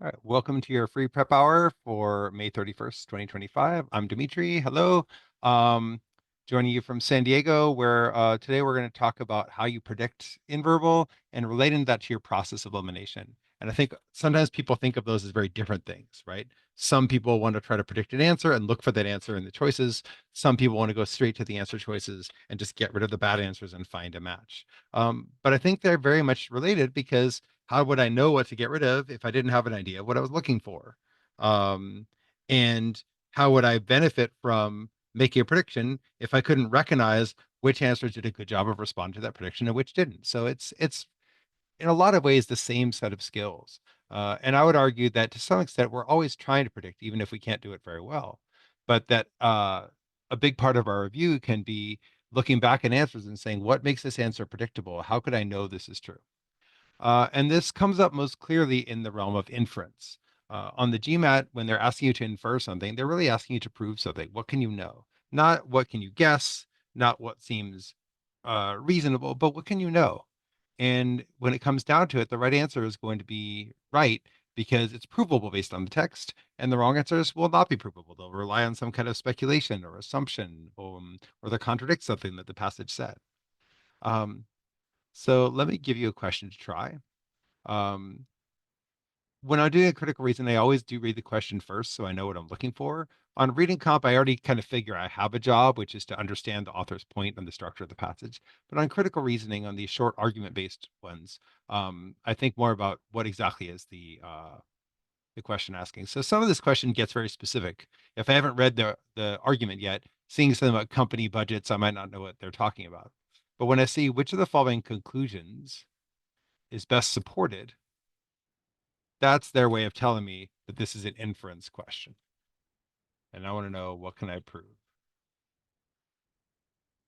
All right, welcome to your free prep hour for May 31st, 2025. I'm Dmitry. Hello. Um, Joining you from San Diego, where today we're going to talk about how you predict in verbal and relating that to your process of elimination. And I think sometimes people think of those as very different things, right? Some people want to try to predict an answer and look for that answer in the choices. Some people want to go straight to the answer choices and just get rid of the bad answers and find a match. But I think they're very much related because how would I know what to get rid of if I didn't have an idea of what I was looking for? Um, and how would I benefit from making a prediction if I couldn't recognize which answers did a good job of responding to that prediction and which didn't? So it's in a lot of ways the same set of skills. And I would argue that to some extent we're always trying to predict, even if we can't do it very well. But that a big part of our review can be looking back at answers and saying, what makes this answer predictable? How could I know this is true? And this comes up most clearly in the realm of inference. On the GMAT, when they're asking you to infer something, they're really asking you to prove something. What can you know? Not what can you guess, not what seems reasonable, but what can you know? And when it comes down to it, the right answer is going to be right because it's provable based on the text, and the wrong answers will not be provable. They'll rely on some kind of speculation or assumption, or they contradict something that the passage said. Um, so let me give you a question to try. Um, when I'm doing a critical reason, I always do read the question first so I know what I'm looking for. On reading comp, I already kind of figure I have a job, which is to understand the author's point and the structure of the passage. But on critical reasoning, on these short argument-based ones, I think more about what exactly is the question asking. So some of this question gets very specific. If I haven't read the argument yet, seeing something about company budgets, I might not know what they're talking about. But when I see which of the following conclusions is best supported, that's their way of telling me that this is an inference question. And I want to know, what can I prove?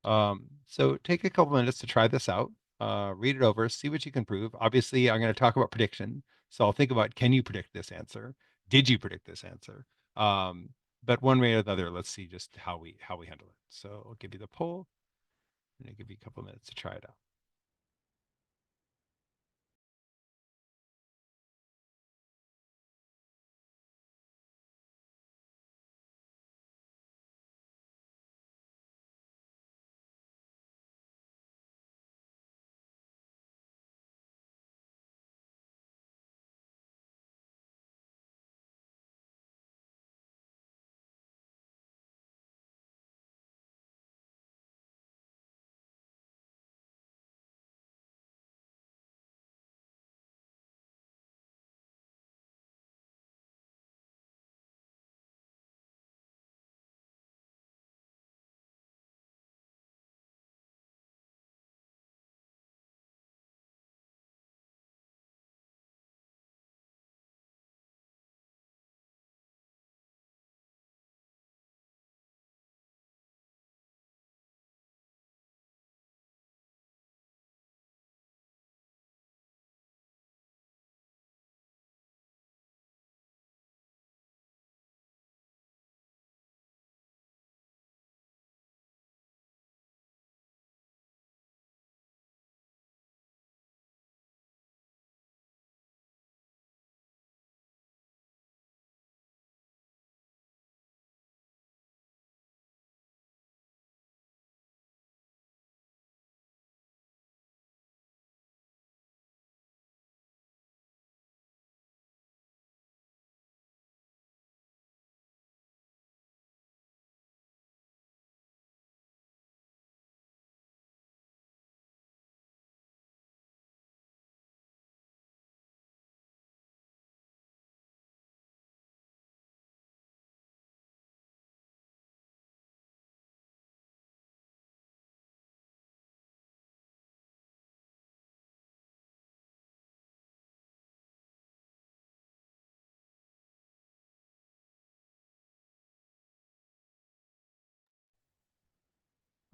So take a couple minutes to try this out, read it over, see what you can prove. Obviously, I'm going to talk about prediction. So I'll think about, can you predict this answer? Did you predict this answer? Um, but one way or the other, let's see just how we handle it. So I'll give you the poll and I'll give you a couple minutes to try it out.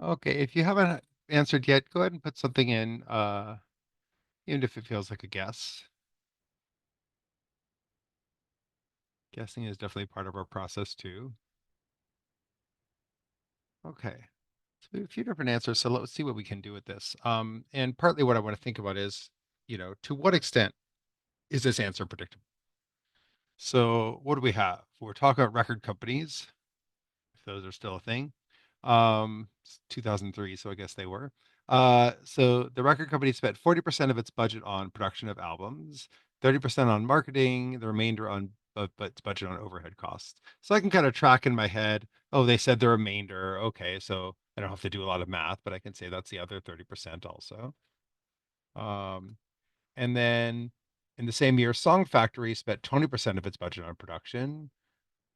Okay, if you haven't answered yet, go ahead and put something in, even if it feels like a guess. Guessing is definitely part of our process too. Okay. So we have a few different answers, so let's see what we can do with this. And partly what I want to think about is, to what extent is this answer predictable? So what do we have? We're talking about record companies, if those are still a thing. It's 2003, so I guess they were. So the record company spent 40% of its budget on production of albums, 30% on marketing, the remainder on but its budget on overhead costs. So I can kind of track in my head, oh, they said the remainder. Okay, so I don't have to do a lot of math, but I can say that's the other 30% also. Um, and then in the same year, Song Factory spent 20% of its budget on production,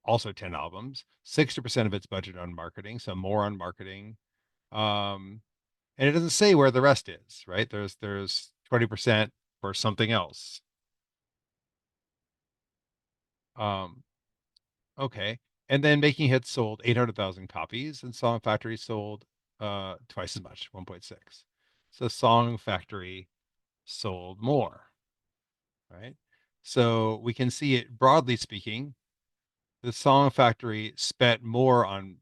also 10 albums, 60% of its budget on marketing, so more on marketing. Um, and it doesn't say where the rest is, right? There's 20% for something else. Um, okay. And then Making Hits sold 800,000 copies and Song Factory sold twice as much, 1.6. So Song Factory sold more, right? So we can see it broadly speaking, the Song Factory spent more on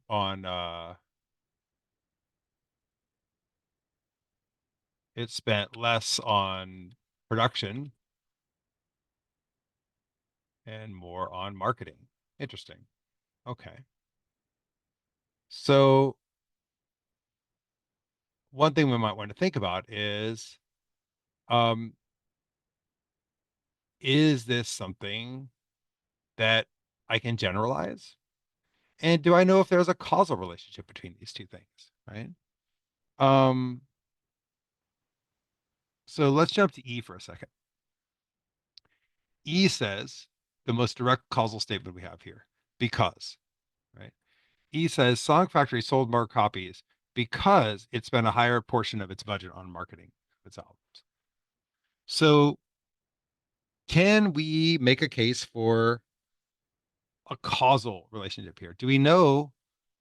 it spent less on production and more on marketing. Interesting. Okay. So one thing we might want to think about um, is this something that I can generalize? And do I know if there's a causal relationship between these two things, right? Um, so let's jump to E for a second. E says the most direct causal statement we have here, because, right? E says Song Factory sold more copies because it spent a higher portion of its budget on marketing of its albums. So can we make a case for a causal relationship here? Do we know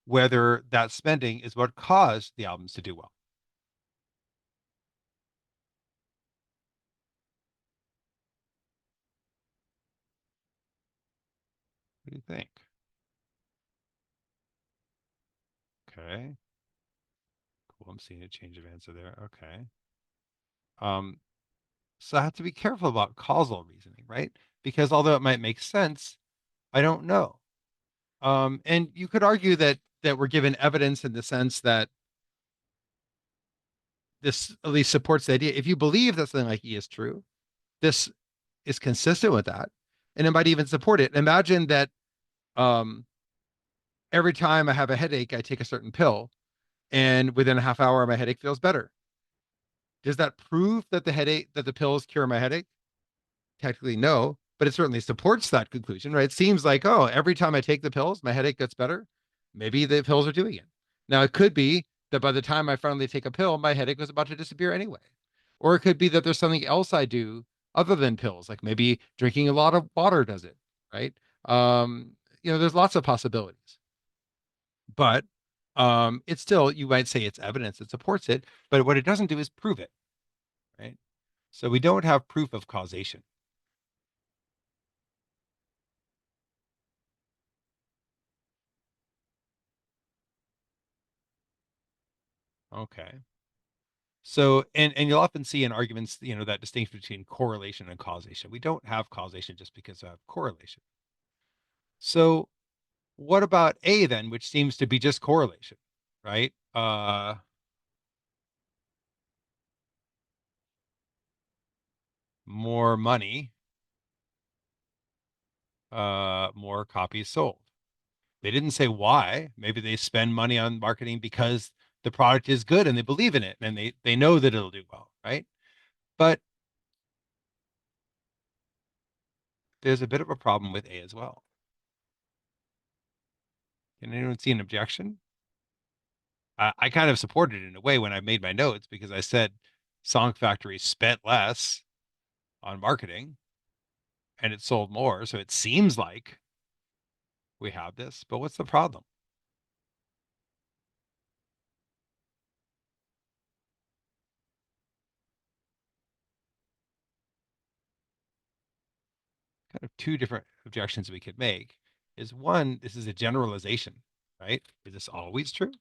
whether that spending is what caused the albums to do well? What do you think? Okay, cool. I'm seeing a change of answer there. Okay. Um, so I have to be careful about causal reasoning, right? Because although it might make sense, I don't know. And you could argue that we're given evidence in the sense that this at least supports the idea. If you believe that something like E is true, this is consistent with that, and it might even support it. Imagine that um, every time I have a headache, I take a certain pill, and within a half hour, my headache feels better. Does that prove that the pills cure my headache? Technically, no, but it certainly supports that conclusion, right? It seems like, oh, every time I take the pills, my headache gets better. Maybe the pills are doing it. Now, it could be that by the time I finally take a pill, my headache was about to disappear anyway. Or it could be that there's something else I do other than pills, like maybe drinking a lot of water does it, right? Um, there's lots of possibilities, but it's still, you might say it's evidence that supports it, but what it doesn't do is prove it, right? So we don't have proof of causation. Okay. So, and you'll often see in arguments, that distinction between correlation and causation. We don't have causation just because of correlation. So, what about A then, which seems to be just correlation, right? More money, more copies sold. They didn't say why. Maybe they spend money on marketing because the product is good and they believe in it and they know that it'll do well, right? But there's a bit of a problem with A as well. Can anyone see an objection? I kind of supported it in a way when I made my notes because I said Song Factory spent less on marketing and it sold more. So it seems like we have this, but what's the problem? Kind of two different objections we could make is one, this is a generalization, right? Is this always true?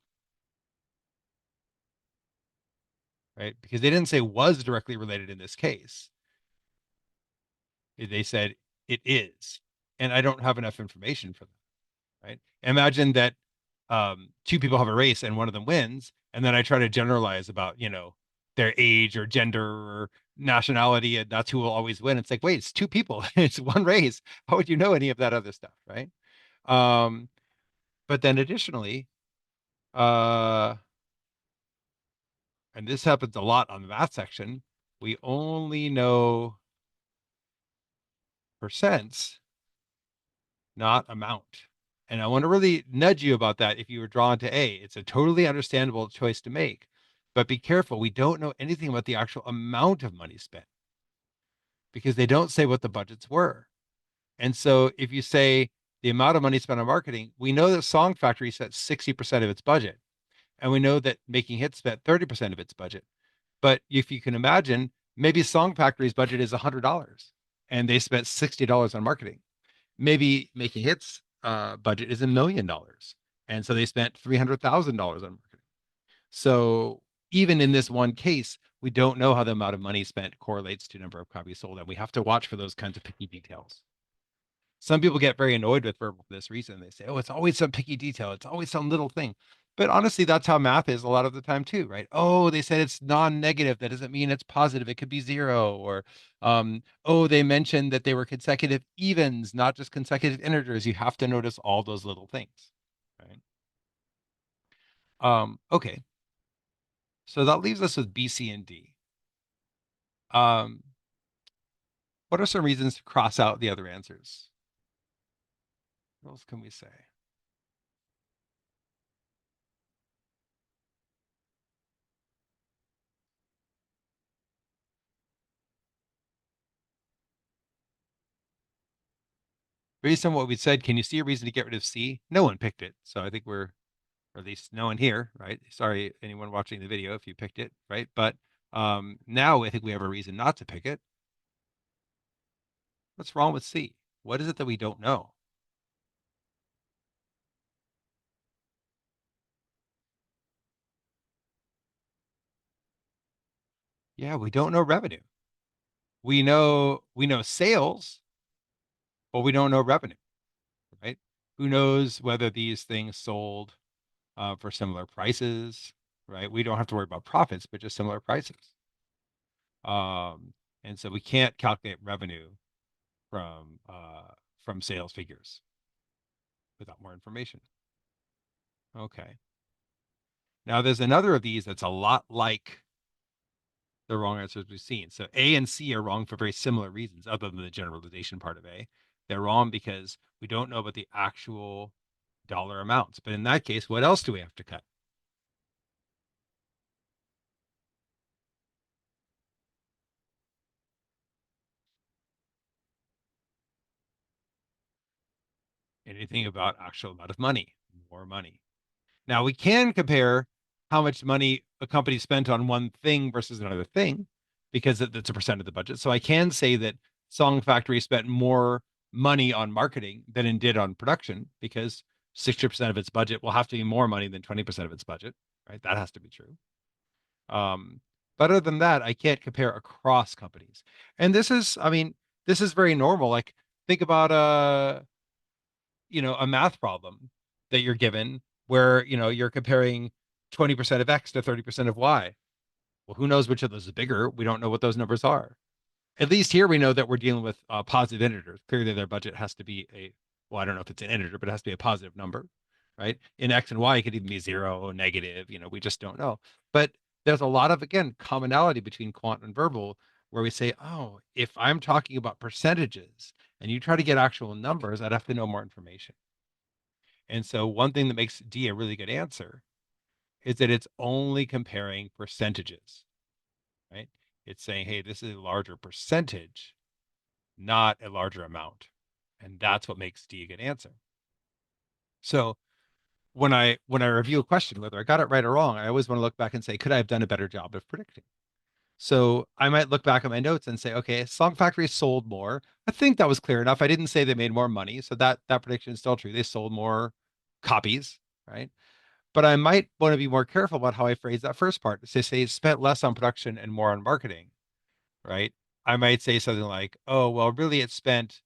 Right? Because they didn't say was directly related in this case. They said it is. and I don't have enough information for them, right? Imagine that two people have a race and one of them wins, and then I try to generalize about, their age or gender or nationality, and that's who will always win. It's like, wait, it's two people, it's one race. How would you know any of that other stuff, right? Um, but then additionally, uh, and this happens a lot on the math section, we only know percents, not amount. And I want to really nudge you about that if you were drawn to A. It's a totally understandable choice to make, but be careful. We don't know anything about the actual amount of money spent because they don't say what the budgets were. And so if you say the amount of money spent on marketing, we know that Song Factory spent 60% of its budget, and we know that Making Hits spent 30% of its budget. But if you can imagine, maybe Song Factory's budget is $100 and they spent $60 on marketing. Maybe Making Hits budget is $1 million. And so they spent $300,000 on marketing. So even in this one case, we don't know how the amount of money spent correlates to number of copies sold. And we have to watch for those kinds of picky details. Some people get very annoyed with verbal for this reason. They say, oh, it's always some picky detail. It's always some little thing. But honestly, that's how math is a lot of the time too, right? Oh, they said it's non-negative. That doesn't mean it's positive. It could be zero. Or, oh, they mentioned that they were consecutive evens, not just consecutive integers. You have to notice all those little things, right? Okay. So that leaves us with B, C, and D. Um, what are some reasons to cross out the other answers? What else can we say? Based on what we said, can you see a reason to get rid of C? No one picked it. So I think we're, or at least no one here, right? Sorry, anyone watching the video if you picked it, right? But now I think we have a reason not to pick it. What's wrong with C? What is it that we don't know? Yeah, we don't know revenue. We know sales, but we don't know revenue, right? Who knows whether these things sold for similar prices, right? We don't have to worry about profits, but just similar prices. Um, and so we can't calculate revenue from sales figures without more information. Okay. Now there's another of these that's a lot like the wrong answers we've seen. So A and C are wrong for very similar reasons, other than the generalization part of A. They're wrong because we don't know about the actual dollar amounts. But in that case, what else do we have to cut? Anything about actual amount of money, more money. Now we can compare how much money a company spent on one thing versus another thing because it's a percent of the budget. So I can say that Song Factory spent more money on marketing than it did on production because 60% of its budget will have to be more money than 20% of its budget, right? That has to be true. But other than that, I can't compare across companies. And this is, I mean, this is very normal. Like think about a math problem that you're given where, you're comparing 20% of X to 30% of Y. Well, who knows which of those is bigger? We don't know what those numbers are. At least here we know that we're dealing with positive integers. Clearly, their budget has to be well, I don't know if it's an integer, but it has to be a positive number, right? In X and Y, it could even be zero, negative, we just don't know. But there's a lot of, again, commonality between quant and verbal where we say, oh, if I'm talking about percentages and you try to get actual numbers, I'd have to know more information. And so one thing that makes D a really good answer is that it's only comparing percentages, right? It's saying, hey, this is a larger percentage, not a larger amount. And that's what makes D a good answer. So when I review a question, whether I got it right or wrong, I always want to look back and say, could I have done a better job of predicting? So I might look back at my notes and say, okay, Song Factory sold more. I think that was clear enough. I didn't say they made more money, so that prediction is still true. They sold more copies, right? But I might want to be more careful about how I phrase that first part. To say spent less on production and more on marketing, right? I might say something like, oh, well, really it spent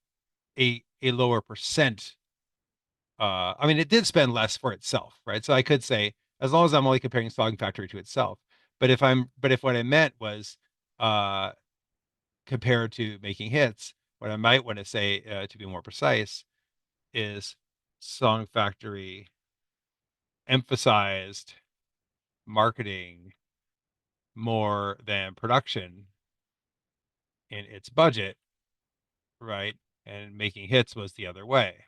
a lower percent. I mean, it did spend less for itself, right? So I could say, as long as I'm only comparing Song Factory to itself. But if what I meant was uh, compared to making hits, what I might want to say, to be more precise, is Song Factory emphasized marketing more than production in its budget, right? And making hits was the other way.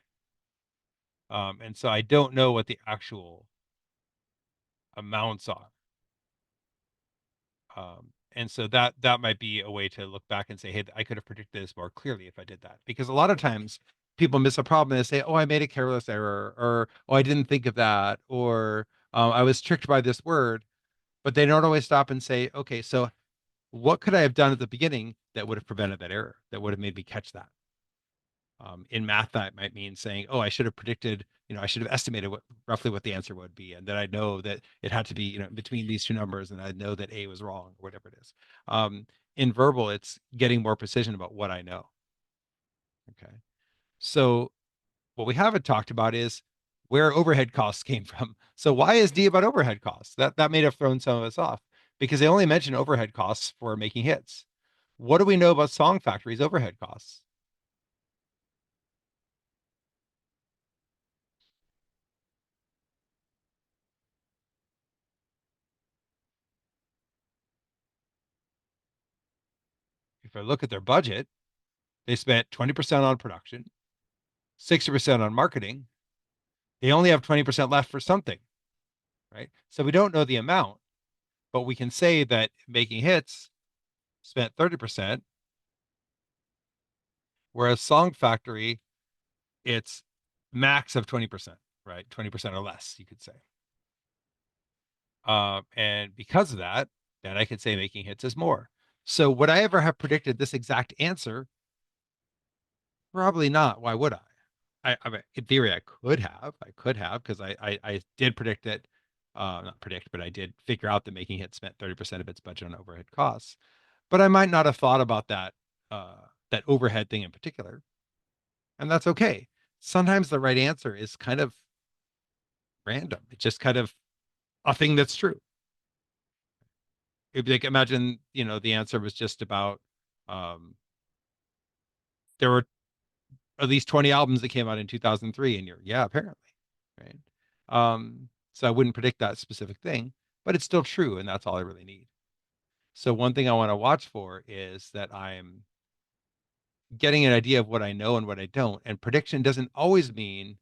And so I don't know what the actual amounts are. And so that might be a way to look back and say, hey, I could have predicted this more clearly if I did that. Because a lot of times people miss a problem and they say, oh, I made a careless error, or oh, I didn't think of that, or I was tricked by this word. But they don't always stop and say, okay, so what could I have done at the beginning that would have prevented that error, that would have made me catch that? In math, that might mean saying, oh, I should have predicted, I should have estimated roughly what the answer would be. And then I know that it had to be, between these two numbers, and I know that A was wrong or whatever it is. In verbal, it's getting more precision about what I know. Okay. So what we haven't talked about is where overhead costs came from. So why is D about overhead costs? That may have thrown some of us off because they only mention overhead costs for making hits. What do we know about Song Factory's overhead costs? If I look at their budget, they spent 20% on production, 60% on marketing. They only have 20% left for something, right? So we don't know the amount, but we can say that making hits spent 30%, whereas Song Factory, it's max of 20%, right? 20% or less, you could say. And because of that, then I could say making hits is more. So would I ever have predicted this exact answer? Probably not. Why would I? I mean, in theory, I could have. I could have because I did predict it. Not predict, but I did figure out that making hits spent 30% of its budget on overhead costs. But I might not have thought about that overhead thing in particular, and that's okay. Sometimes the right answer is kind of random. It's just kind of a thing that's true. It'd be like, imagine, the answer was just about um, there were at least 20 albums that came out in 2003, and yeah, apparently, right? So I wouldn't predict that specific thing, but it's still true, and that's all I really need. So one thing I want to watch for is that I'm getting an idea of what I know and what I don't. And prediction doesn't always mean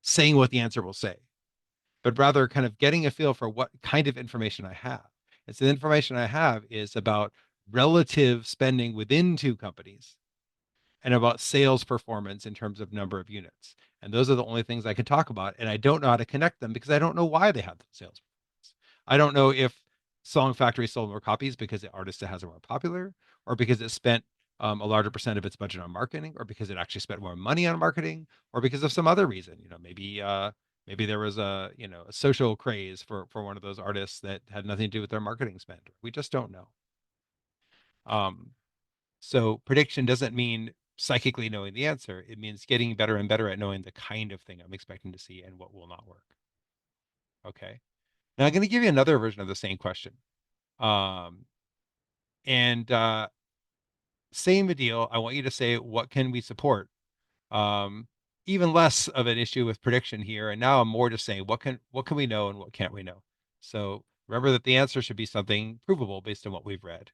saying what the answer will say, but rather kind of getting a feel for what kind of information I have. And so the information I have is about relative spending within two companies and about sales performance in terms of number of units. And those are the only things I can talk about. And I don't know how to connect them because I don't know why they have the sales performance. I don't know if Song Factory sold more copies because the artist has are more popular, or because it spent a larger percent of its budget on marketing, or because it actually spent more money on marketing, or because of some other reason. Maybe there was a social craze for one of those artists that had nothing to do with their marketing spend. We just don't know. Um, so prediction doesn't mean psychically knowing the answer. It means getting better and better at knowing the kind of thing I'm expecting to see and what will not work. Okay. Now I'm going to give you another version of the same question. Um, and Same deal. I want you to say, what can we support? Um, Even less of an issue with prediction here. And now I'm more just saying, what can we know and what can't we know? So remember that the answer should be something provable based on what we've read.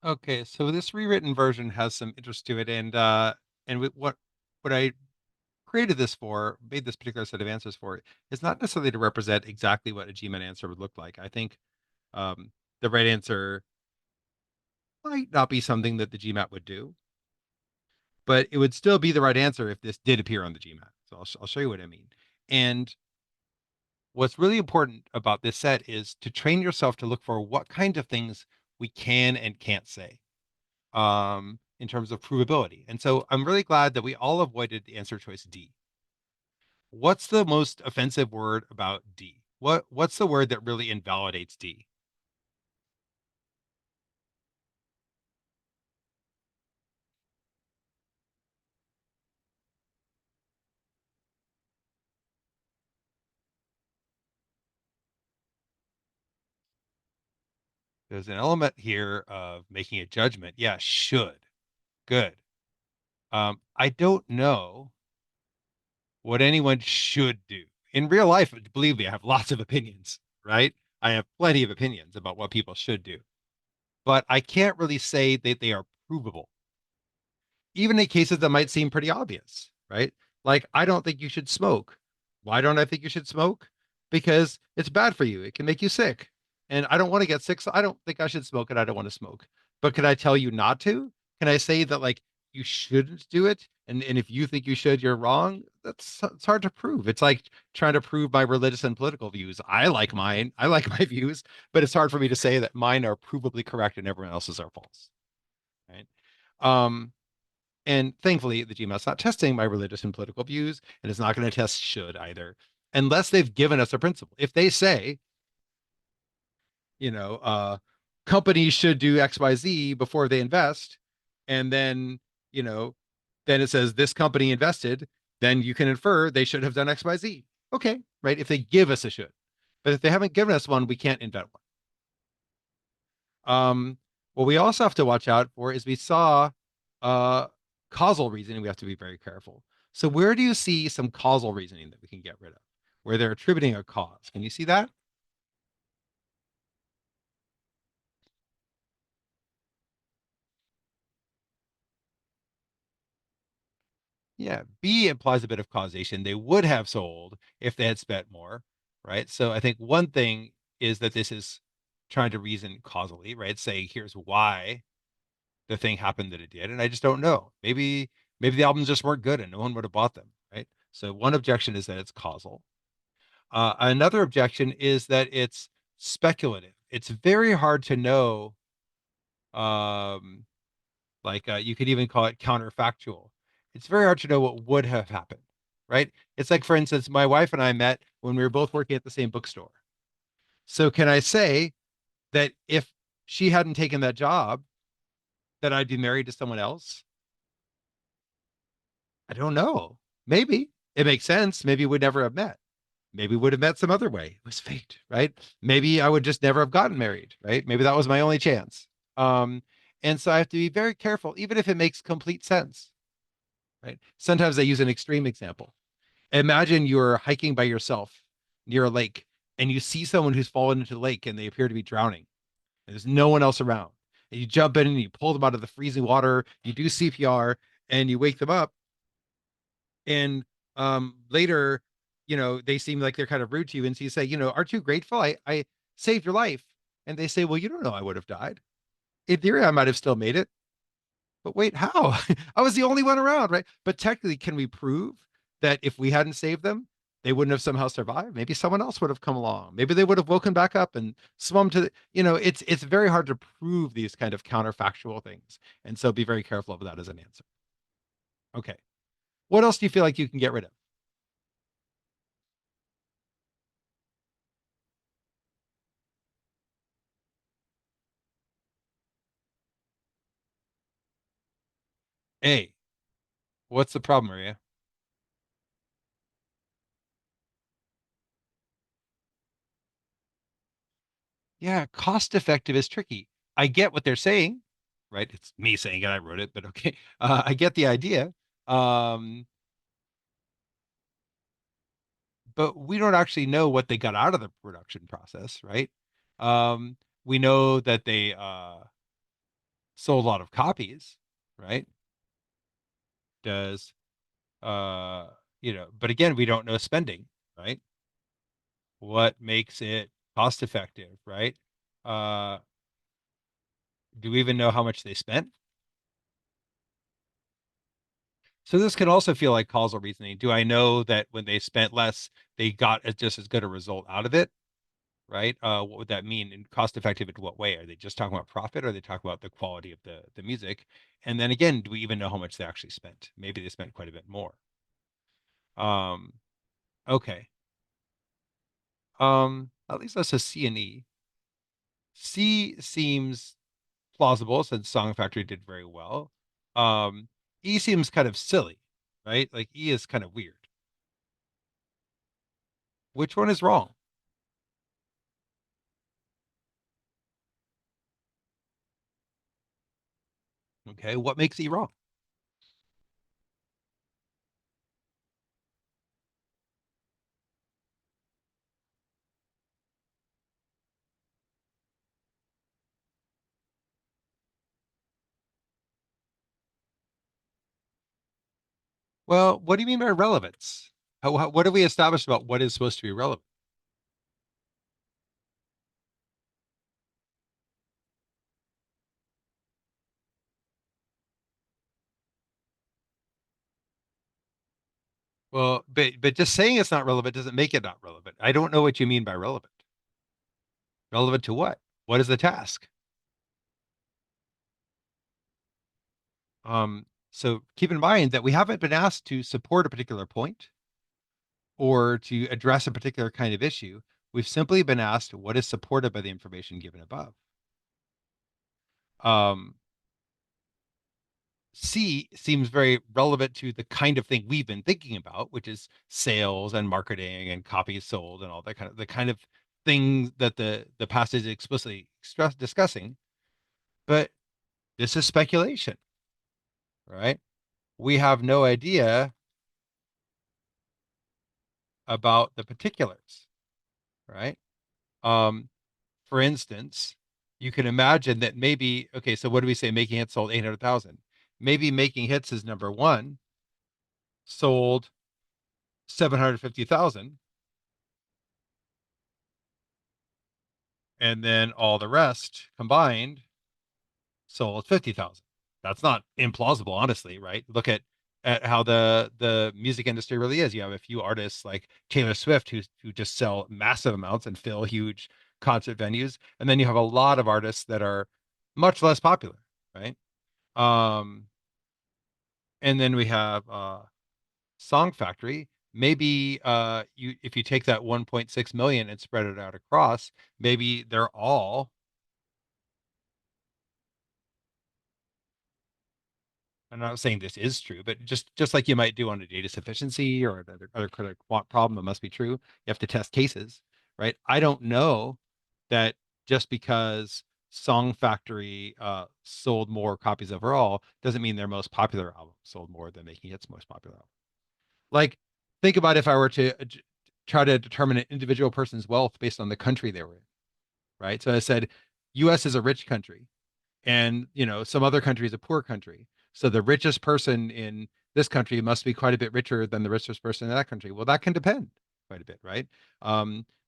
Okay, so this rewritten version has some interest to it, and what I created this for, made this particular set of answers for, is not necessarily to represent exactly what a GMAT answer would look like. I think um, the right answer might not be something that the GMAT would do, but it would still be the right answer if this did appear on the GMAT. So I'll show you what I mean. And what's really important about this set is to train yourself to look for what kind of things we can and can't say in terms of provability. And so I'm really glad that we all avoided the answer choice D. What's the most offensive word about D? What's the word that really invalidates D? There's an element here of making a judgment. Yeah, should. Good. I don't know what anyone should do. In real life, believe me, I have lots of opinions, right? I have plenty of opinions about what people should do, but I can't really say that they are provable, even in cases that might seem pretty obvious, right? Like, I don't think you should smoke. Why don't I think you should smoke? Because it's bad for you. It can make you sick. And I don't want to get sick, so I don't think I should smoke and I don't want to smoke. But can I tell you not to? Can I say that like you shouldn't do it? And if you think you should, you're wrong. That's it's hard to prove. It's like trying to prove my religious and political views. I like mine. I like my views, but it's hard for me to say that mine are provably correct and everyone else's are false. Right. Um, and thankfully, the GMAT's not testing my religious and political views, and it's not going to test should either, unless they've given us a principle. If they say, you know, companies should do XYZ before they invest, and then, you know, then it says this company invested, then you can infer they should have done XYZ. Okay, right? If they give us a should. But if they haven't given us one, we can't invent one. What we also have to watch out for is we saw uh, causal reasoning. We have to be very careful. So where do you see some causal reasoning that we can get rid of, where they're attributing a cause? Can you see that? Yeah, B implies a bit of causation. They would have sold if they had spent more, right? So I think one thing is that this is trying to reason causally, right? Say, here's why the thing happened that it did, and I just don't know. Maybe the albums just weren't good and no one would have bought them, right? So one objection is that it's causal. Another objection is that it's speculative. It's very hard to know. Um, you could even call it counterfactual. It's very hard to know what would have happened, right? It's like, for instance, my wife and I met when we were both working at the same bookstore. So can I say that if she hadn't taken that job, that I'd be married to someone else? I don't know. Maybe it makes sense. Maybe we'd never have met. Maybe we would have met some other way. It was fate, right? Maybe I would just never have gotten married, right? Maybe that was my only chance. Um, and so I have to be very careful, even if it makes complete sense, right? Sometimes I use an extreme example. Imagine you're hiking by yourself near a lake and you see someone who's fallen into the lake and they appear to be drowning. And there's no one else around. And you jump in and you pull them out of the freezing water, you do CPR and you wake them up. And later, they seem like they're kind of rude to you. And so you say, aren't you grateful? I saved your life. And they say, well, you don't know I would have died. In theory, I might have still made it. But wait, how? I was the only one around, right? But technically, can we prove that if we hadn't saved them, they wouldn't have somehow survived? Maybe someone else would have come along. Maybe they would have woken back up and swum to it's very hard to prove these kind of counterfactual things. And so be very careful of that as an answer. Okay. What else do you feel like you can get rid of? A. What's the problem, Maria? Yeah, cost effective is tricky. I get what they're saying, right? It's me saying it, I wrote it, but okay. I get the idea. Um, but we don't actually know what they got out of the production process, right? We know that sold a lot of copies, right? Does uh but again, we don't know spending, right? What makes it cost effective, right? Uh, do we even know how much they spent? So this can also feel like causal reasoning. Do I know that when they spent less, they got just as good a result out of it? Right? What would that mean? And cost effective in what way? Are they just talking about profit, or are they talking about the quality of the music? And then again, do we even know how much they actually spent? Maybe they spent quite a bit more. Um, okay. At least that's a C and E. C seems plausible since Song Factory did very well. Um, E seems kind of silly, right? Like E is kind of weird. Which one is wrong? Okay, what makes E wrong? Well, what do you mean by relevance? What have we established about what is supposed to be relevant? Well, but just saying it's not relevant doesn't make it not relevant. I don't know what you mean by relevant. Relevant to what? What is the task? So keep in mind that we haven't been asked to support a particular point or to address a particular kind of issue. We've simply been asked what is supported by the information given above. Um, C seems very relevant to the kind of thing we've been thinking about, which is sales and marketing and copies sold and all that kind of the kind of thing that the passage is explicitly discussing. But this is speculation, right? We have no idea about the particulars, right? Um, for instance, you can imagine that maybe, okay, so what do we say? Making Hits sold 800,000. Maybe Making Hits is number one, sold 750,000, and then all the rest combined sold 50,000. That's not implausible, honestly, right? Look at how the music industry really is. You have a few artists like Taylor Swift who just sell massive amounts and fill huge concert venues, and then you have a lot of artists that are much less popular, right? Um, and then we have Song Factory. Maybe you if you take that 1.6 million and spread it out across, maybe they're all. I'm not saying this is true, but just like you might do on a data sufficiency or other kind of quant problem, it must be true. You have to test cases, right? I don't know that just because Song Factory sold more copies overall doesn't mean their most popular album sold more than Making Its most popular album. Like, think about if I were to try to determine an individual person's wealth based on the country they were in, right? So I said, U.S. is a rich country, and some other country is a poor country. So the richest person in this country must be quite a bit richer than the richest person in that country. Well, that can depend quite a bit, right?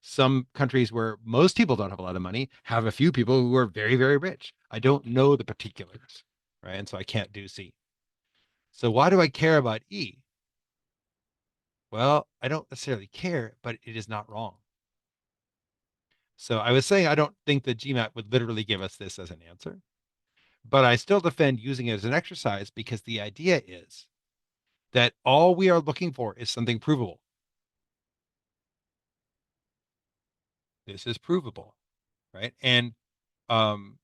Some countries where most people don't have a lot of money have a few people who are very, very rich. I don't know the particulars, right? And so I can't do C. So why do I care about E? Well, I don't necessarily care, but it is not wrong. So I was saying I don't think the GMAT would literally give us this as an answer, but I still defend using it as an exercise because the idea is that all we are looking for is something provable. This is provable, right? And um,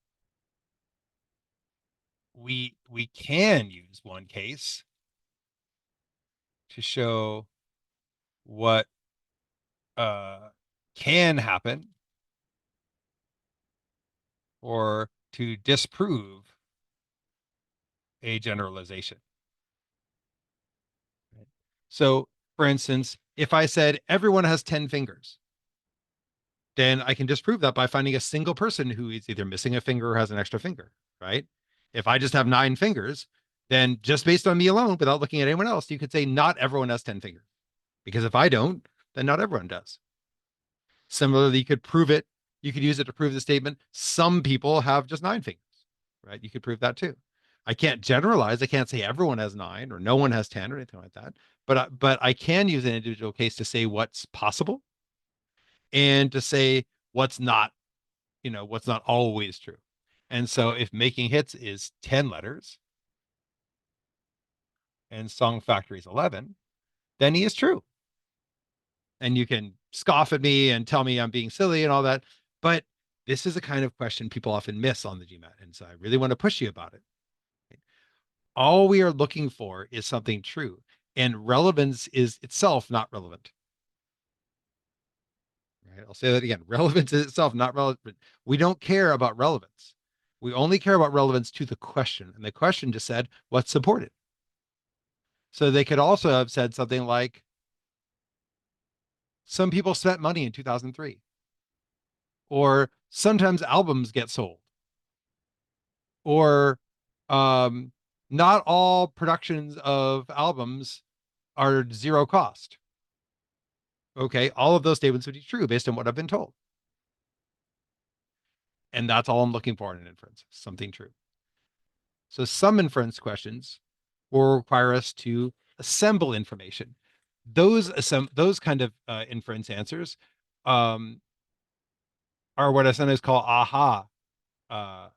we can use one case to show what uh, can happen or to disprove a generalization. Right? So, for instance, if I said everyone has 10 fingers, then I can disprove that by finding a single person who is either missing a finger or has an extra finger, right? If I just have 9 fingers, then just based on me alone, without looking at anyone else, you could say not everyone has 10 fingers. Because if I don't, then not everyone does. Similarly, you could prove it. You could use it to prove the statement. Some people have just 9 fingers, right? You could prove that too. I can't generalize. I can't say everyone has 9 or no one has 10 or anything like that. But I can use an individual case to say what's possible and to say what's not, what's not always true. And so if making hits is 10 letters and Song Factory is 11, then he is true. And you can scoff at me and tell me I'm being silly and all that. But this is a kind of question people often miss on the GMAT. And so I really want to push you about it. All we are looking for is something true. And relevance is itself not relevant. Right? I'll say that again. Relevance is itself not relevant. We don't care about relevance. We only care about relevance to the question. And the question just said, what's supported? So they could also have said something like, some people spent money in 2003. Or sometimes albums get sold. Or not all productions of albums are zero cost. Okay, all of those statements would be true based on what I've been told. And that's all I'm looking for in an inference, something true. So some inference questions will require us to assemble information. Those kind of inference answers are what I sometimes call aha uh,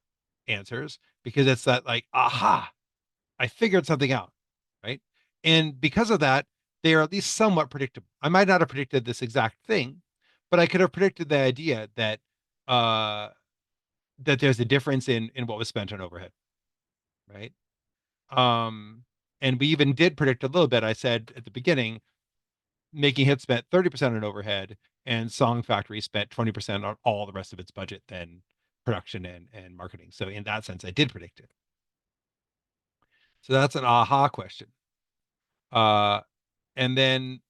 answers, because it's that like, aha, I figured something out, right? And because of that, they are at least somewhat predictable. I might not have predicted this exact thing, but I could have predicted the idea that uh, that there's a difference in what was spent on overhead, right? Um, and we even did predict a little bit. I said at the beginning, Making Hits spent 30% on overhead, and Song Factory spent 20% on all the rest of its budget than production and marketing. So in that sense, I did predict it. So that's an aha question. Uh, and then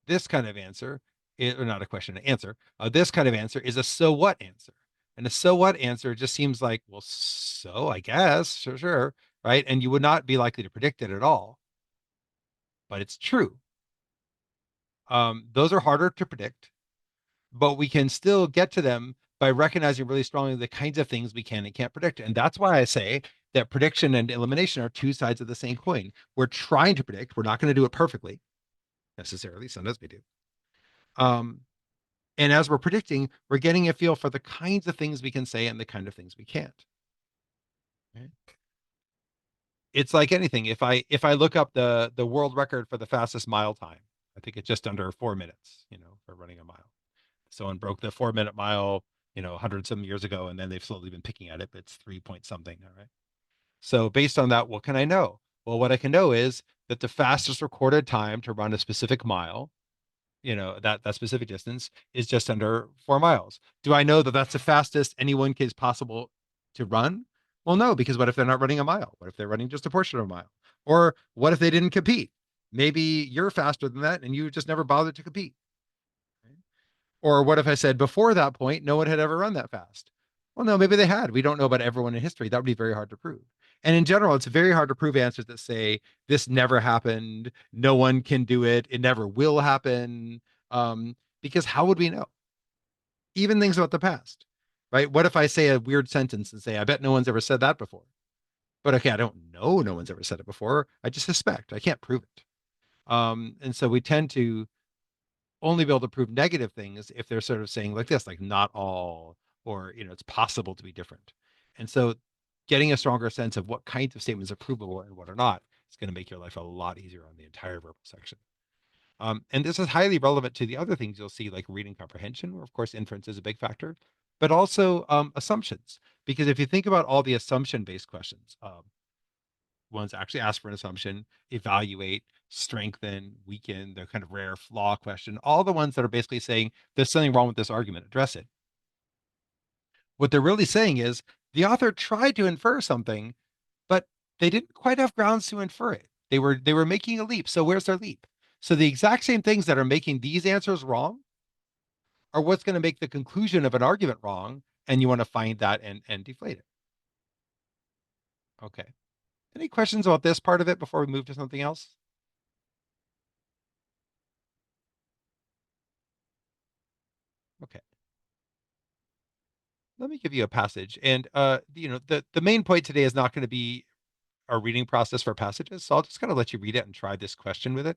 this kind of answer, or not a question, an answer. This kind of answer is a so what answer. And a so what answer just seems like, well, so I guess, sure, sure, right? And you would not be likely to predict it at all, but it's true. Those are harder to predict, but we can still get to them by recognizing really strongly the kinds of things we can and can't predict. And that's why I say that prediction and elimination are two sides of the same coin. We're trying to predict. We're not going to do it perfectly necessarily. Sometimes we do. Um, and as we're predicting, we're getting a feel for the kinds of things we can say and the kind of things we can't. Right? It's like anything. If I look up the world record for the fastest mile time, I think it's just under 4 minutes, for running a mile. Someone broke the 4 minute mile, 100 some years ago, and then they've slowly been picking at it, but it's 3 point something. All right. So based on that, what can I know? Well, what I can know is that the fastest recorded time to run a specific mile, that specific distance is just under 4 miles. Do I know that that's the fastest anyone is possible to run? Well, no, because what if they're not running a mile? What if they're running just a portion of a mile? Or what if they didn't compete? Maybe you're faster than that and you just never bothered to compete. Or what if I said before that point, no one had ever run that fast? Well, no, maybe they had. We don't know about everyone in history. That would be very hard to prove. And in general, it's very hard to prove answers that say this never happened, no one can do it, it never will happen. Because how would we know? Even things about the past, right? What if I say a weird sentence and say, I bet no one's ever said that before? But okay, I don't know no one's ever said it before. I just suspect. I can't prove it. And so we tend to only be able to prove negative things if they're sort of saying like this, like not all, or it's possible to be different. And so getting a stronger sense of what kinds of statements are provable and what are not is going to make your life a lot easier on the entire verbal section. And this is highly relevant to the other things you'll see, like reading comprehension, where of course inference is a big factor, but also assumptions. Because if you think about all the assumption-based questions, ones actually ask for an assumption, evaluate, strengthen, weaken, they're kind of rare flaw question, all the ones that are basically saying there's something wrong with this argument, address it. What they're really saying is the author tried to infer something, but they didn't quite have grounds to infer it. They were making a leap. So where's their leap? So the exact same things that are making these answers wrong are what's going to make the conclusion of an argument wrong. And you want to find that and deflate it. Okay. Any questions about this part of it before we move to something else? Okay. Let me give you a passage. And the main point today is not going to be our reading process for passages. So I'll just kind of let you read it and try this question with it.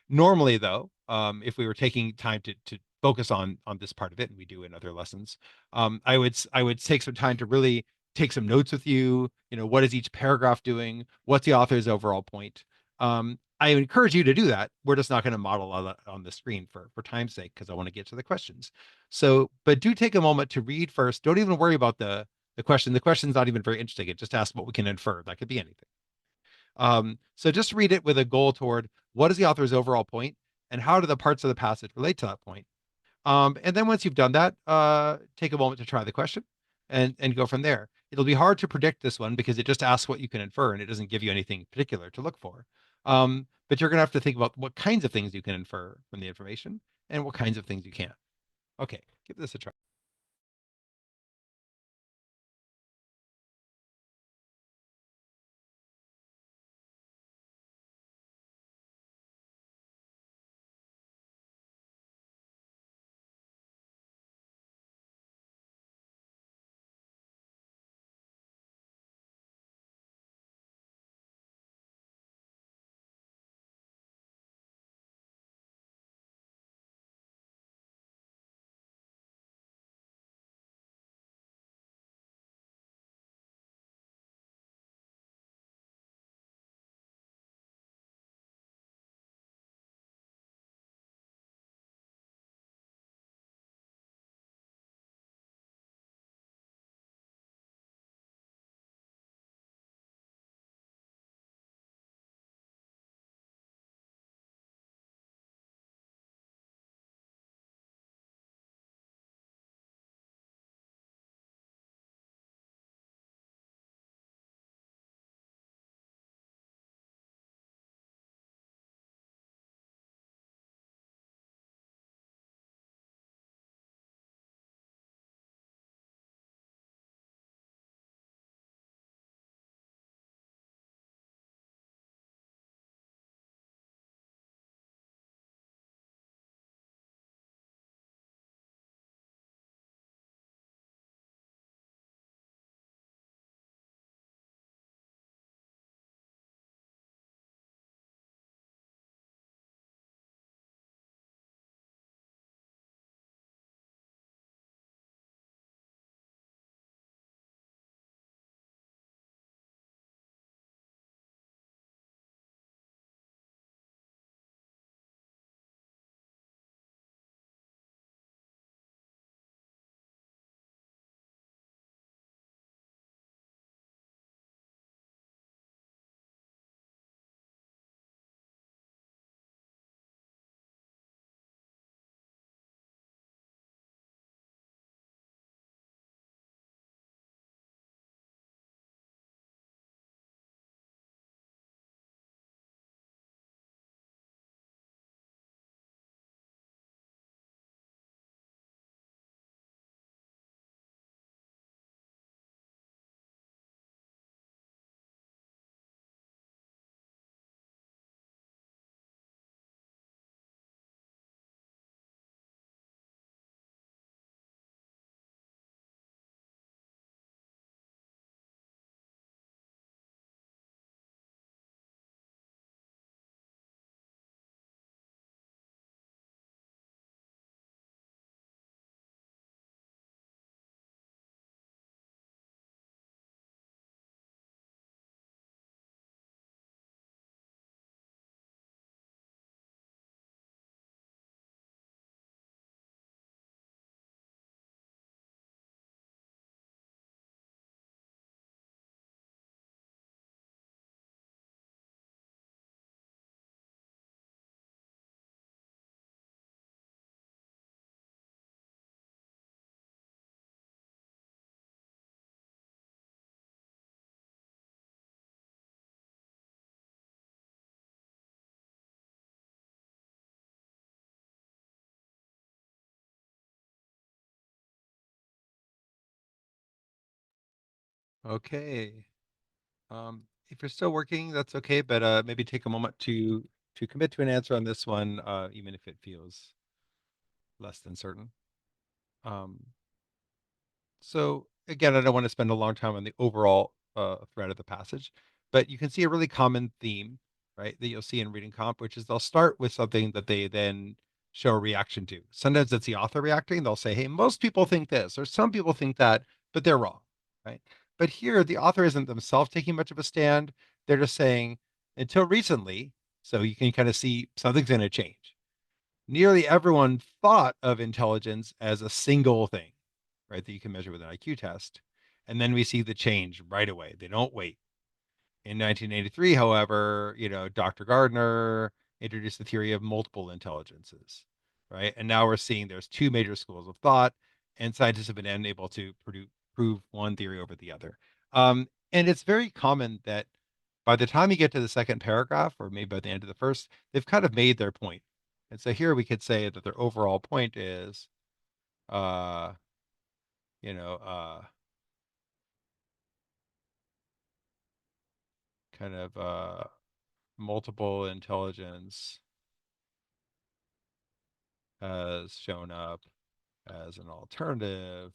Normally, though, if we were taking time to focus on this part of it, and we do in other lessons, I would take some time to really take some notes with you. What is each paragraph doing? What's the author's overall point? I encourage you to do that. We're just not going to model all that on the screen for time's sake because I want to get to the questions. So, but do take a moment to read first. Don't even worry about the question. The question's not even very interesting. It just asks what we can infer. That could be anything. So just read it with a goal toward what is the author's overall point and how do the parts of the passage relate to that point. And then once you've done that, take a moment to try the question and go from there. It'll be hard to predict this one because it just asks what you can infer and it doesn't give you anything particular to look for. But you're going to have to think about what kinds of things you can infer from the information and what kinds of things you can't. Okay, give this a try. Okay. If you're still working, that's okay, but maybe take a moment to commit to an answer on this one, even if it feels less than certain. Um, So again, I don't want to spend a long time on the overall thread of the passage, but you can see a really common theme, right, that you'll see in reading comp, which is they'll start with something that they then show a reaction to. Sometimes it's the author reacting. They'll say, "Hey, most people think this," or "Some people think that," but they're wrong, right? But here, the author isn't themselves taking much of a stand. They're just saying, "Until recently," so you can kind of see something's going to change. Nearly everyone thought of intelligence as a single thing, right, that you can measure with an IQ test. And then we see the change right away. They don't wait. In 1983, however, Dr. Gardner introduced the theory of multiple intelligences, right? And now we're seeing there's two major schools of thought, and scientists have been unable to prove one theory over the other. And it's very common that by the time you get to the second paragraph, or maybe by the end of the first, they've kind of made their point. And so here we could say that their overall point is, uh, you know, kind of multiple intelligence has shown up as an alternative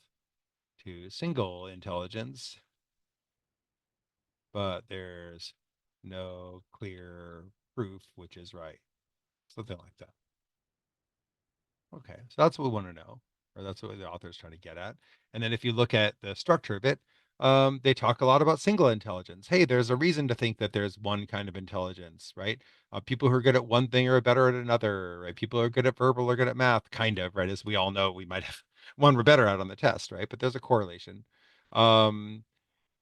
to single intelligence, but there's no clear proof which is right. Something like that. Okay, so that's what we want to know, or that's what the author is trying to get at. And then if you look at the structure of it, they talk a lot about single intelligence. Hey, there's a reason to think that there's one kind of intelligence, right? People who are good at one thing are better at another, right? People who are good at verbal are good at math, kind of, right? As we all know, we might have one we're better at on the test, right? But there's a correlation. Um,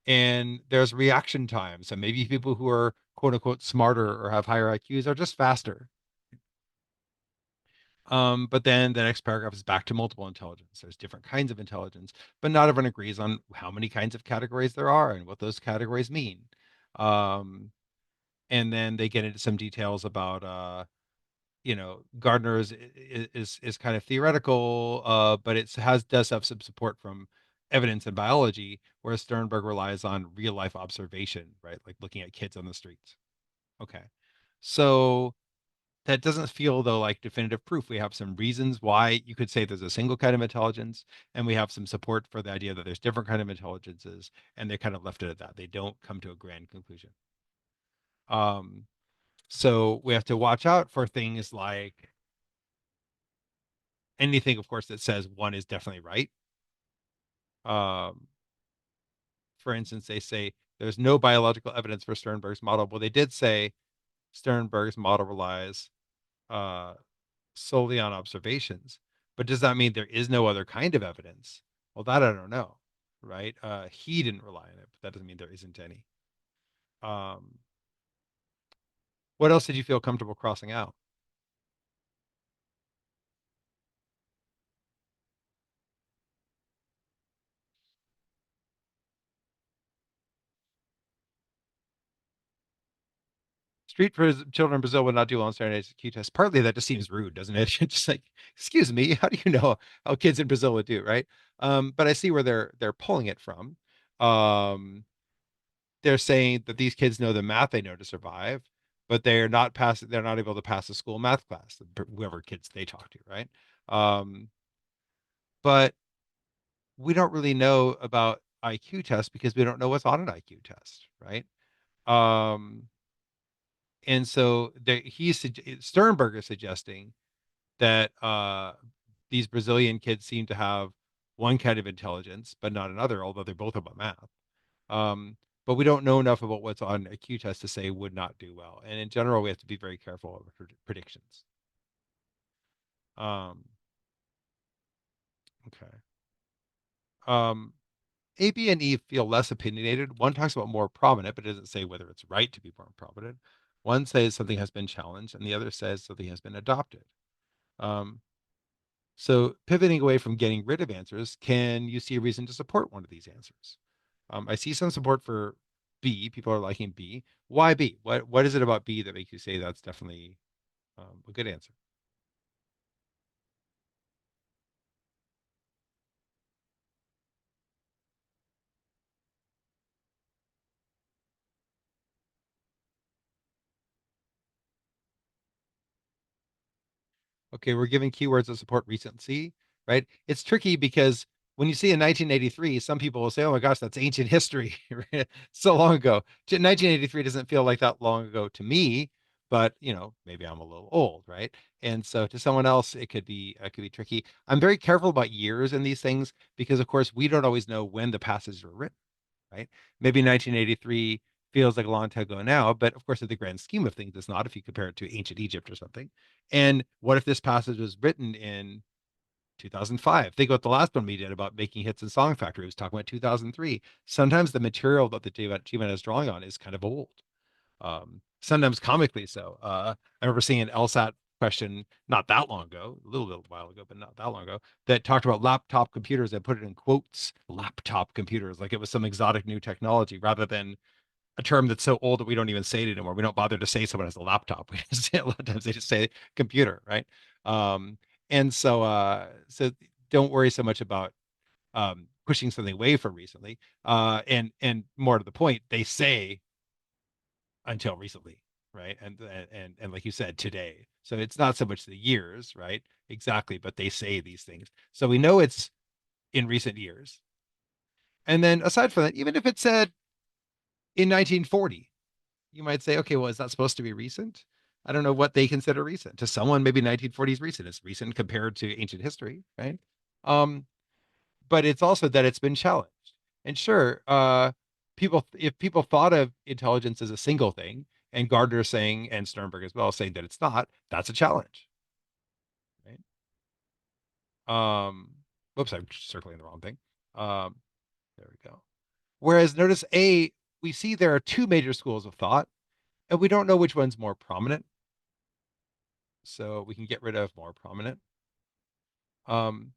and there's reaction time. So maybe people who are quote unquote smarter or have higher IQs are just faster. But then the next paragraph is back to multiple intelligence. There's different kinds of intelligence, but not everyone agrees on how many kinds of categories there are and what those categories mean. Um, and then they get into some details about, Gardner is kind of theoretical, but it does have some support from evidence in biology, whereas Sternberg relies on real life observation, right? Like looking at kids on the streets. Okay, so that doesn't feel though like definitive proof. We have some reasons why you could say there's a single kind of intelligence, and we have some support for the idea that there's different kind of intelligences, and they kind of left it at that. They don't come to a grand conclusion. Um, so we have to watch out for things like anything, of course, that says one is definitely right. Um, for instance, they say there's no biological evidence for Sternberg's model. Well, they did say Sternberg's model relies uh, solely on observations. But does that mean there is no other kind of evidence? Well, that I don't know, right? He didn't rely on it, but that doesn't mean there isn't any. Um, what else did you feel comfortable crossing out? Street children in Brazil would not do well on standardized IQ tests. Partly that just seems rude, doesn't it? Just like, excuse me, how do you know how kids in Brazil would do, right? But I see where they're pulling it from. Um, they're saying that these kids know the math they know to survive, but they're not able to pass a school math class, whoever kids they talk to, right? Um, but we don't really know about IQ tests because we don't know what's on an IQ test, right? Um, and so Sternberg is suggesting that these Brazilian kids seem to have one kind of intelligence, but not another, although they're both about math. Um, but we don't know enough about what's on a Q test to say would not do well. And in general, we have to be very careful of predictions. Um, okay. Um, A, B, and E feel less opinionated. One talks about more prominent, but doesn't say whether it's right to be more prominent. One says something has been challenged, and the other says something has been adopted. Um, so pivoting away from getting rid of answers, can you see a reason to support one of these answers? I see some support for B. People are liking B. Why B? What is it about B that makes you say that's definitely a good answer? Okay, we're giving keywords that support recency, right? It's tricky because when you see in 1983, some people will say, "Oh my gosh, that's ancient history." So long ago. 1983 doesn't feel like that long ago to me, but maybe I'm a little old, right? And so to someone else, it could be tricky. I'm very careful about years in these things because, of course, we don't always know when the passages were written, right? Maybe 1983 feels like a long time ago now, but of course, in the grand scheme of things, it's not if you compare it to ancient Egypt or something. And what if this passage was written in 2005? Think about the last one we did about making hits in Song Factory. It was talking about 2003. Sometimes the material that the GMAT is drawing on is kind of old, sometimes comically so. I remember seeing an LSAT question not that long ago, a little while ago, but not that long ago, that talked about laptop computers and put it in quotes, laptop computers, like it was some exotic new technology rather than a term that's so old that we don't even say it anymore. We don't bother to say someone has a laptop. We just say, a lot of times they just say computer, right? Um, and so don't worry so much about pushing something away from recently. And more to the point, they say until recently, right? And like you said, today. So it's not so much the years, right? Exactly, but they say these things. So we know it's in recent years. And then aside from that, even if it said in 1940, you might say, okay, well, is that supposed to be recent? I don't know what they consider recent. To someone, maybe 1940 is recent. It's recent compared to ancient history, right? Um, but it's also that it's been challenged. And sure, if people thought of intelligence as a single thing, and Gardner saying, and Sternberg as well, saying that it's not, that's a challenge, right? Whoops, I'm circling the wrong thing. Um, there we go. Whereas notice A, we see there are two major schools of thought, and we don't know which one's more prominent. So we can get rid of more prominent. Um,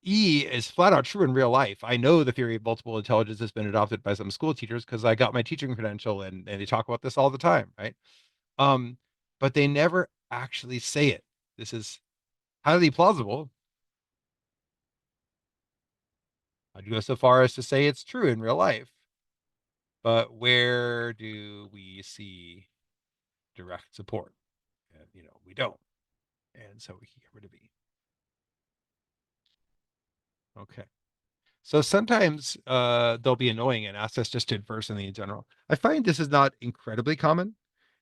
E is flat out true in real life. I know the theory of multiple intelligence has been adopted by some school teachers because I got my teaching credential and they talk about this all the time, right? Um, but they never actually say it. This is highly plausible. I'd go so far as to say it's true in real life. But where do we see direct support? And, we don't. And so we can get rid of E. Okay. So sometimes they'll be annoying and ask us just to infer something in general. I find this is not incredibly common.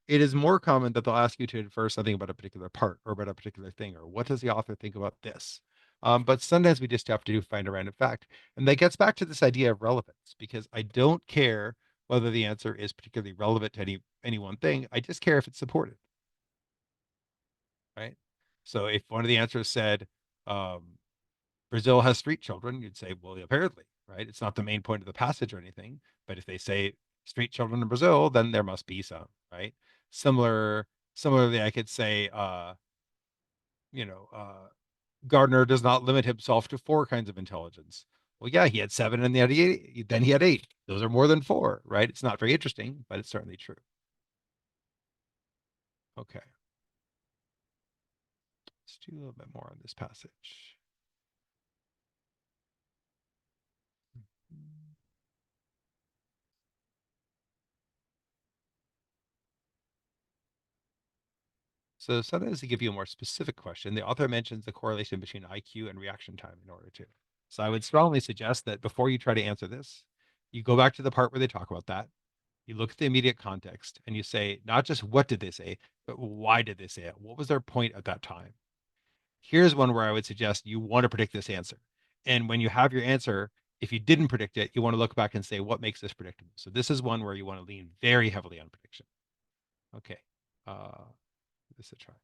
It is more common that they'll ask you to infer something about a particular part or about a particular thing, or what does the author think about this? But sometimes we just have to find a random fact. And that gets back to this idea of relevance, because I don't care whether the answer is particularly relevant to any one thing. I just care if it's supported, right? So if one of the answers said, um, Brazil has street children, you'd say, well, apparently, right? It's not the main point of the passage or anything. But if they say street children in Brazil, then there must be some, right? Similarly, I could say, you know, Gardner does not limit himself to four kinds of intelligence. Well, yeah, he had seven and then he had eight. Those are more than four, right? It's not very interesting, but it's certainly true. Okay, let's do a little bit more on this passage. So sometimes to give you a more specific question, the author mentions the correlation between IQ and reaction time in order to. So I would strongly suggest that before you try to answer this, you go back to the part where they talk about that. You look at the immediate context and you say, not just what did they say, but why did they say it? What was their point at that time? Here's one where I would suggest you want to predict this answer. And when you have your answer, if you didn't predict it, you want to look back and say, what makes this predictable? So this is one where you want to lean very heavily on prediction. Okay. Give this a try.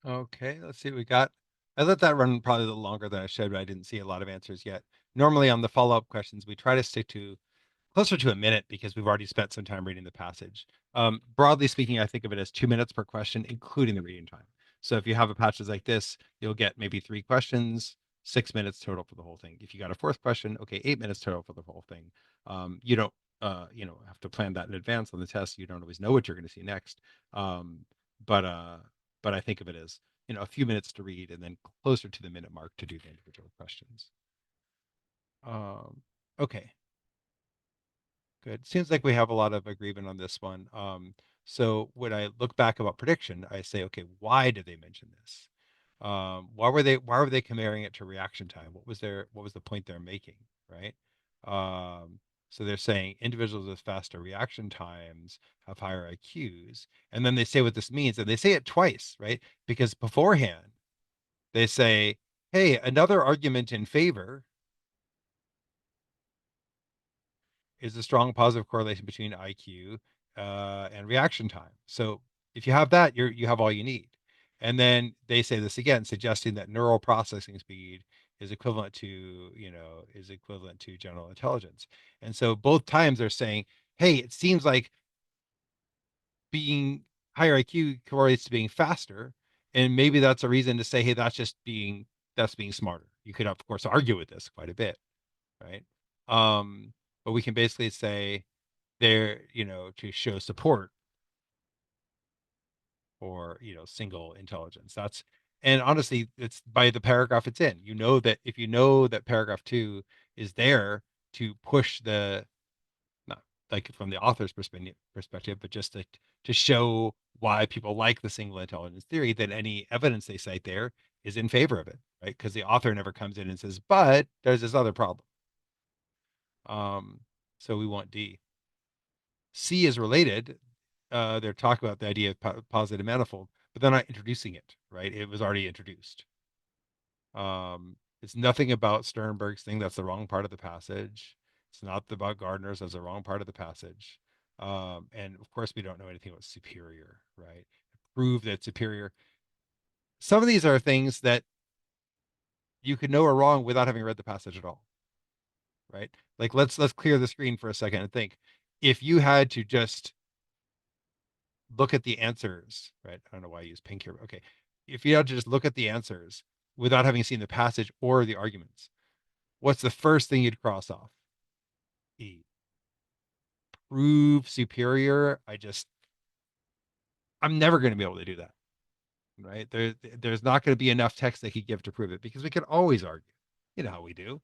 Okay, let's see what we got. I let that run probably a little longer than I should, but I didn't see a lot of answers yet. Normally on the follow-up questions, we try to stick to closer to a minute because we've already spent some time reading the passage. Broadly speaking, I think of it as 2 minutes per question, including the reading time. So if you have a passage like this, you'll get maybe 3 questions, 6 minutes total for the whole thing. If you got a fourth question, okay, 8 minutes total for the whole thing. You don't, have to plan that in advance on the test. You don't always know what you're going to see next. Um, but uh, but I think of it as a few minutes to read and then closer to the minute mark to do the individual questions. Okay, good. Seems like we have a lot of agreement on this one. So when I look back about prediction, I say, okay, why did they mention this? Why were they comparing it to reaction time? What was the point they're making, right? Um, so they're saying individuals with faster reaction times have higher IQs. And then they say what this means, and they say it twice, right? Because beforehand they say, hey, another argument in favor is a strong positive correlation between IQ and reaction time. So if you have that, you have all you need. And then they say this again, suggesting that neural processing speed is equivalent to general intelligence. And so both times they're saying, hey, it seems like being higher IQ correlates to being faster, and maybe that's a reason to say, hey, that's being smarter. You could of course argue with this quite a bit, right? But we can basically say there, to show support for, single intelligence. And honestly, it's by the paragraph it's in. You know that if you know that paragraph two is there to push not like from the author's perspective, but just to show why people like the single intelligence theory, then any evidence they cite there is in favor of it, right? Because the author never comes in and says, but there's this other problem. Um, so we want D. C is related. They're talking about the idea of positive manifold, but they're not introducing it, right? It was already introduced. It's nothing about Sternberg's thing. That's the wrong part of the passage. It's not about Gardner's. That's the wrong part of the passage. And of course, we don't know anything about superior, right? Prove that superior. Some of these are things that you could know are wrong without having read the passage at all, right? Like let's clear the screen for a second and think. If you had to just look at the answers, right? I don't know why I use pink here. But okay. If you had to just look at the answers without having seen the passage or the arguments, what's the first thing you'd cross off? E. Prove superior. I'm never going to be able to do that, right? There's not going to be enough text they could give to prove it because we can always argue. You know how we do.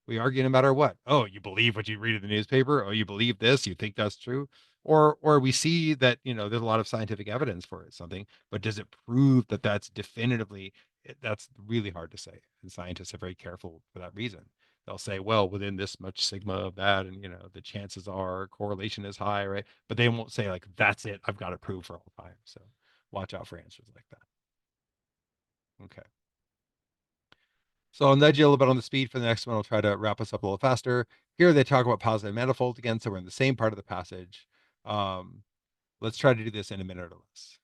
We argue no matter what. Oh, you believe what you read in the newspaper? Oh, you believe this? You think that's true? Or we see that, there's a lot of scientific evidence for it, something, but does it prove that that's definitively that's really hard to say. And scientists are very careful for that reason. They'll say, well, within this much sigma of that, and the chances are correlation is high, right? But they won't say like that's it. I've got to prove for all time. So watch out for answers like that. Okay. So I'll nudge you a little bit on the speed for the next one. I'll try to wrap us up a little faster. Here they talk about positive manifolds again, so we're in the same part of the passage. Um, let's try to do this in a minute or less.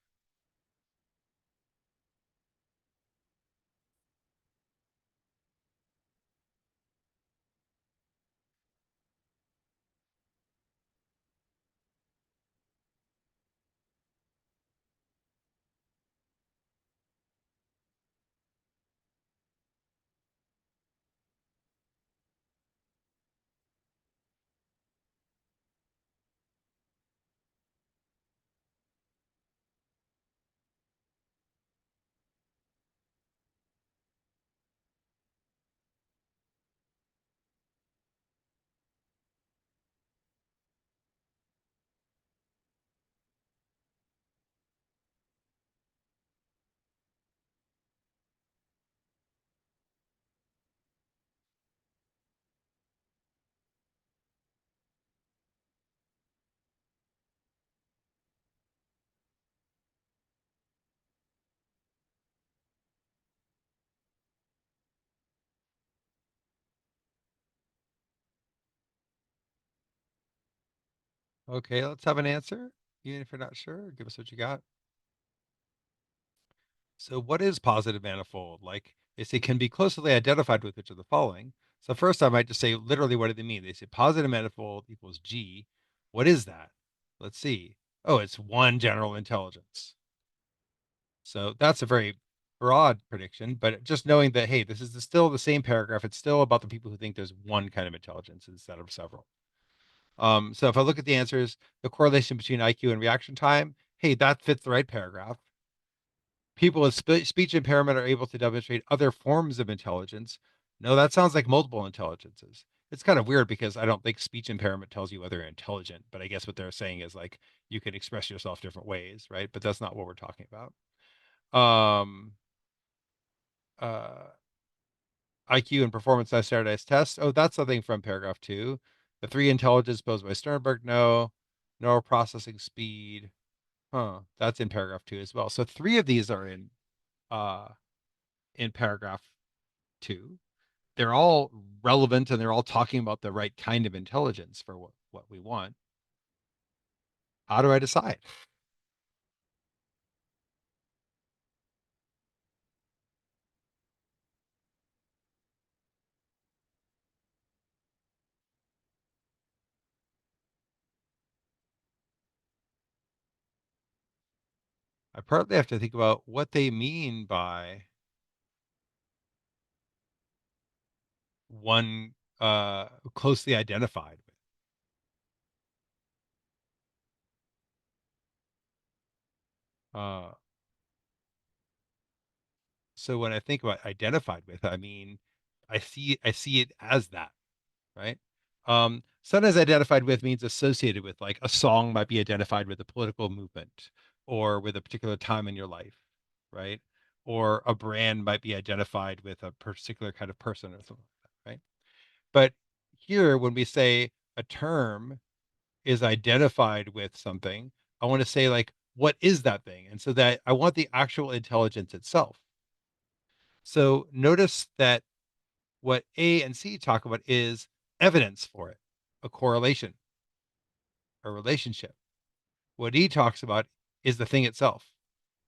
Okay, let's have an answer. Even if you're not sure, give us what you got. So what is positive manifold? Like they say can be closely identified with which of the following. So first I might just say literally what do they mean? They say positive manifold equals G. What is that? Let's see. Oh, it's one general intelligence. So that's a very broad prediction, but just knowing that, hey, this is still the same paragraph. It's still about the people who think there's one kind of intelligence instead of several. So if I look at the answers, the correlation between IQ and reaction time, hey, that fits the right paragraph. People with speech impairment are able to demonstrate other forms of intelligence. No, that sounds like multiple intelligences. It's kind of weird because I don't think speech impairment tells you whether you're intelligent, but I guess what they're saying is like you can express yourself different ways, right? But that's not what we're talking about. Um, uh, IQ and performance on standardized tests. Oh, that's something from paragraph two. The three intelligence posed by Sternberg. No. Neural processing speed. Huh. That's in paragraph two as well. So three of these are in paragraph two. They're all relevant and they're all talking about the right kind of intelligence for what we want. How do I decide? I partly have to think about what they mean by one closely identified with. Uh, so when I think about identified with, I mean, I see it as that, right? Sometimes identified with means associated with, like a song might be identified with a political movement or with a particular time in your life, right? Or a brand might be identified with a particular kind of person or something like that, right? But here, when we say a term is identified with something, I want to say like, what is that thing? And so that I want the actual intelligence itself. So notice that what A and C talk about is evidence for it, a correlation, a relationship. What E talks about is the thing itself.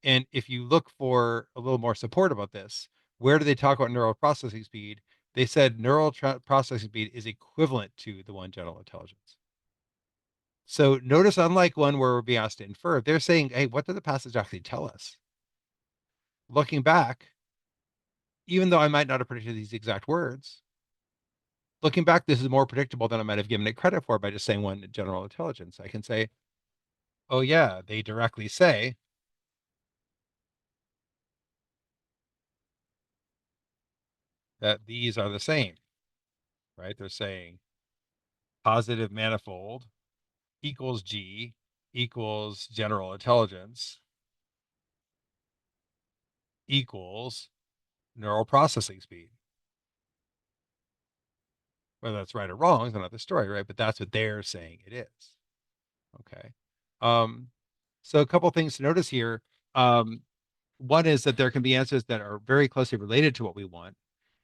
And if you look for a little more support about this, where do they talk about neural processing speed? They said neural processing speed is equivalent to the one general intelligence. So notice, unlike one where we're being asked to infer, they're saying, hey, what did the passage actually tell us? Looking back, even though I might not have predicted these exact words, looking back, this is more predictable than I might have given it credit for by just saying one general intelligence. I can say, oh, yeah, they directly say that these are the same, right? They're saying positive manifold equals G equals general intelligence equals neural processing speed. Whether that's right or wrong is another story, right? But that's what they're saying it is. Okay. Um, so a couple things to notice here. Um, one is that there can be answers that are very closely related to what we want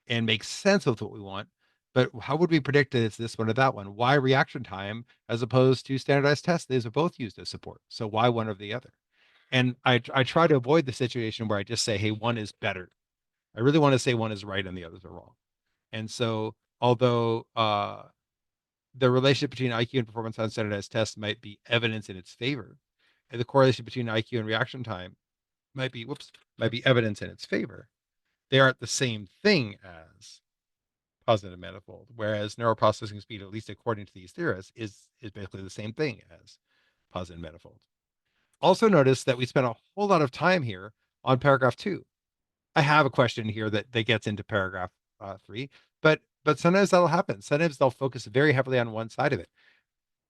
and make sense with what we want. But how would we predict that it's this one or that one? Why reaction time as opposed to standardized tests? These are both used as support. So why one or the other? And I try to avoid the situation where I just say, hey, one is better. I really want to say one is right and the others are wrong. And so although the relationship between IQ and performance on standardized tests might be evidence in its favor, and the correlation between IQ and reaction time might be evidence in its favor. They aren't the same thing as positive manifold, whereas neural processing speed, at least according to these theorists, is basically the same thing as positive manifold. Also notice that we spent a whole lot of time here on paragraph two. I have a question here that gets into paragraph three, but sometimes that'll happen. Sometimes they'll focus very heavily on one side of it.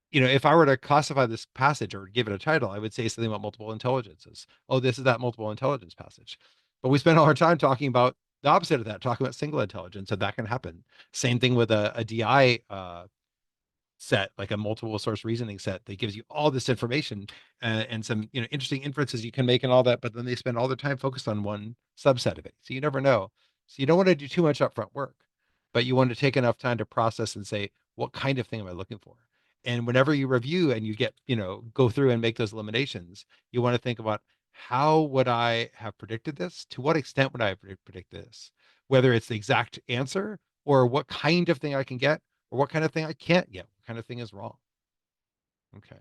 You know, if I were to classify this passage or give it a title, I would say something about multiple intelligences. Oh, this is that multiple intelligence passage. But we spend all our time talking about the opposite of that, talking about single intelligence, and that can happen. Same thing with a DI set, like a multiple source reasoning set that gives you all this information and some interesting inferences you can make and all that. But then they spend all their time focused on one subset of it, so you never know. So you don't want to do too much upfront work, but you want to take enough time to process and say, what kind of thing am I looking for? And whenever you review and you get go through and make those eliminations, you want to think about how would I have predicted this? To what extent would I have predicted this? Whether it's the exact answer or what kind of thing I can get or what kind of thing I can't get, what kind of thing is wrong. Okay.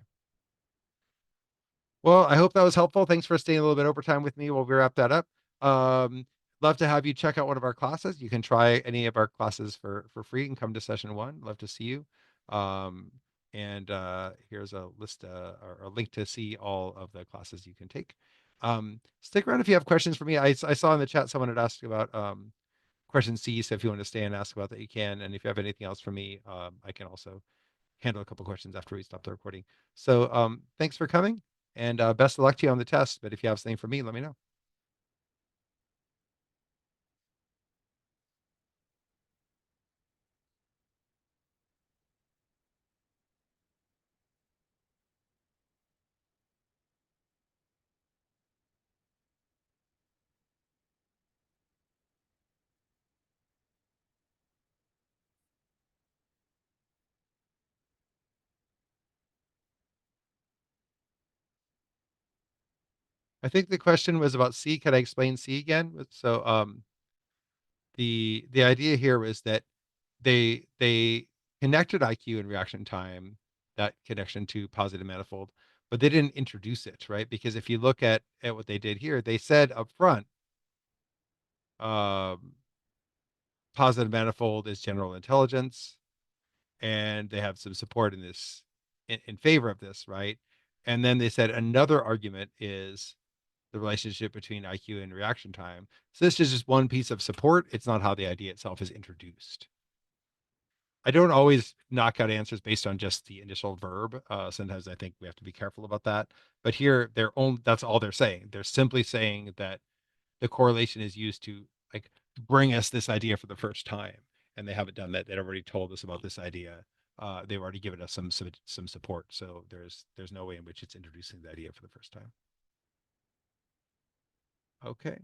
Well, I hope that was helpful. Thanks for staying a little bit over time with me while we wrap that up. Um, Love to have you check out one of our classes. You can try any of our classes for free and come to session one. Love to see you. Um, and here's a list or a link to see all of the classes you can take. Stick around if you have questions for me. I saw in the chat someone had asked about question C. So if you want to stay and ask about that, you can. And if you have anything else for me, I can also handle a couple questions after we stop the recording. So thanks for coming and best of luck to you on the test. But if you have something for me, let me know. I think the question was about C. Can I explain C again? So the idea here was that they connected IQ and reaction time, that connection to positive manifold, but they didn't introduce it, right? Because if you look at what they did here, they said up front, um, positive manifold is general intelligence, and they have some support in this in favor of this, right? And then they said another argument is the relationship between IQ and reaction time. So this is just one piece of support. It's not how the idea itself is introduced. I don't always knock out answers based on just the initial verb. Sometimes I think we have to be careful about that. But here, that's all they're saying. They're simply saying that the correlation is used to like bring us this idea for the first time, and they haven't done that. They'd already told us about this idea. They've already given us some support. So there's no way in which it's introducing the idea for the first time. Okay.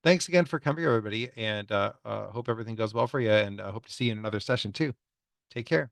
Thanks again for coming, everybody, and hope everything goes well for you, and hope to see you in another session too. Take care.